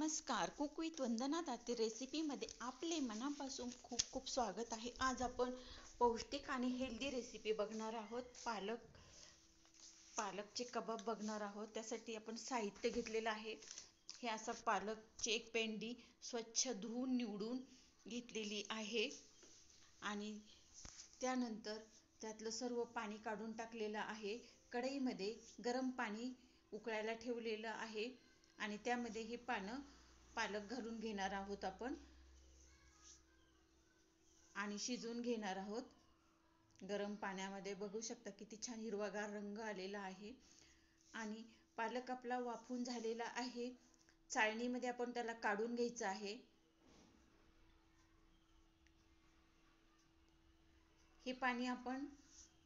नमस्कार, cook with वंदना दाते रेसिपीमध्ये आपले मनापासून खूप खूप स्वागत आहे. आज आपण पौष्टिक आणि हेल्दी रेसिपी बघणार आहोत. पालकचे कबाब बघणार आहोत. त्यासाठी आपण साहित्य घेतलेलं आहे. हे असं पालकची एक पेंडी स्वच्छ धुवून निवडून घेतलेली आहे आणि त्यानंतर त्यातलं सर्व पाणी काढून टाकलेलं आहे. कढईमध्ये गरम पाणी उकळायला ठेवलेलं आहे आणि त्यामध्ये हे पालक घालून घेणार आहोत आपण आणि शिजवून घेणार आहोत. गरम पाण्यामध्ये बघू शकता किती छान हिरवागार रंग आलेला आहे आणि पालक आपला वाफून झालेला आहे. चाळणीमध्ये आपण त्याला काढून घ्यायचं आहे. हे पाणी आपण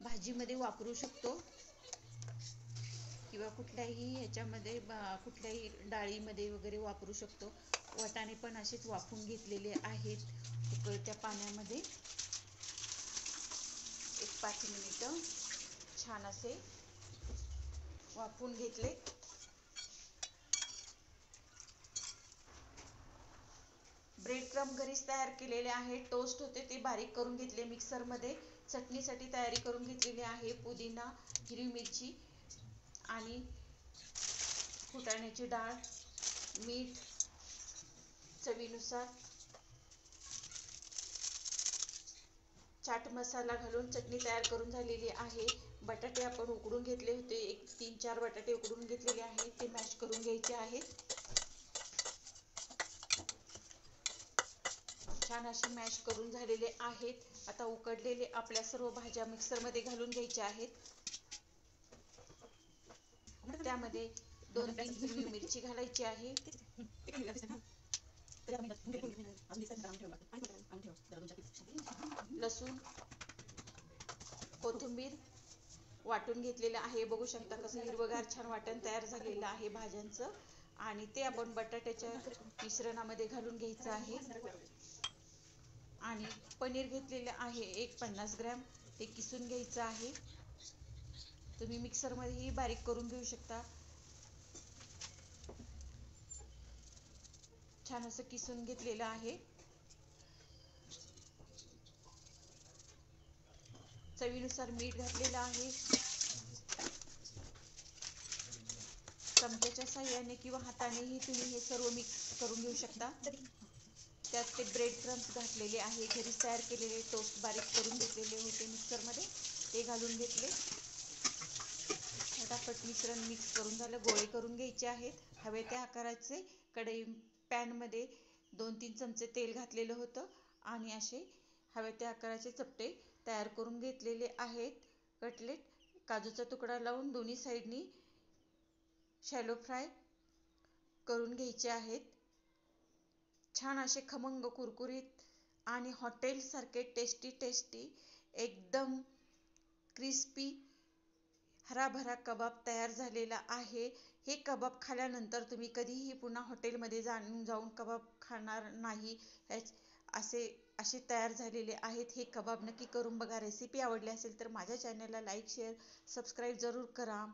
भाजीमध्ये वापरू शकतो किंवा कुठल्याही ह्याच्यामध्ये कुठल्याही डाळीमध्ये वगैरे वापरू शकतो. वाटाणे पण असेच वाफून घेतलेले आहेत उकळत्या पाण्यामध्ये. एक 5 मिनिटं छान असे वाफून घेतले. ब्रेड क्रम्ब घरीच तयार केलेले आहे. टोस्ट होते ते बारीक करून घेतले मिक्सरमध्ये. चटणीसाठी तयारी करून घेतलेली आहे. पुदिना, हिरवी मिरची आणि फुटाण्याची डाळ, मीठ चवीनुसार, चाट मसाला घालून चटणी तयार करून झालेली आहे. बटाटे आपण उकडून घेतले होते. एक 3-4 बटाटे उकडून घेतलेले आहेत. ते मॅश करून घ्यायचे आहेत. छान असे मॅश करून झालेले आहेत. आता उकडलेले आपल्या सर्व भाज्या मिक्सरमध्ये घालून घ्यायच्या आहेत. त्यामध्ये 2-3 हिरवी मिरची घालायची आहे. लसूण, कोथिंबीर वाटून घेतलेलं आहे. बघू शकता कसं हिरवगार छान वाटण तयार झालेलं आहे भाज्यांचं आणि ते आपण बटाट्याच्या मिश्रणामध्ये घालून घ्यायचं आहे. आणि पनीर घेतलेलं आहे एक 50 ग्रॅम. ते किसून घ्यायचं आहे. तुम्ही मिक्सरमध्येही बारीक करून घेऊ शकता. छान असं किसून घेतलेलं आहे. चवीनुसार मीठ घातलेलं आहे. चमच्याच्या साहाय्याने किंवा हातानेही तुम्ही हे सर्व मिक्स करून घेऊ शकता. त्यात ते ब्रेड क्रम्स घातलेले आहे. घरीच तयार केलेले टोस्ट बारीक करून घेतलेले होते मिक्सरमध्ये, ते घालून घेतले. फटाफट मिश्रण मिक्स करून झालं. गोळे करून घ्यायचे आहेत हवे त्या आकाराचे. पॅनमध्ये 2-3 चमचे तेल घातलेलं होतं आणि असे हवे त्या आकाराचे चपटे तयार करून घेतलेले आहेत. कटलेट काजूचा तुकडा लावून दोन्ही साईडनी शॅलो फ्राय करून घ्यायचे आहेत. छान असे खमंग कुरकुरीत आणि हॉटेलसारखे टेस्टी एकदम क्रिस्पी हराभरा कबाब तयार झालेला आहे. हे कबाब खाल्यानंतर तुम्ही कधीही पुन्हा हॉटेलमध्ये जाऊन कबाब खाणार नाही. असे तयार झालेले आहेत हे कबाब. नक्की करून बघा. रेसिपी आवडली असेल तर माझ्या चॅनलला लाईक, शेअर, सबस्क्राईब जरूर करा.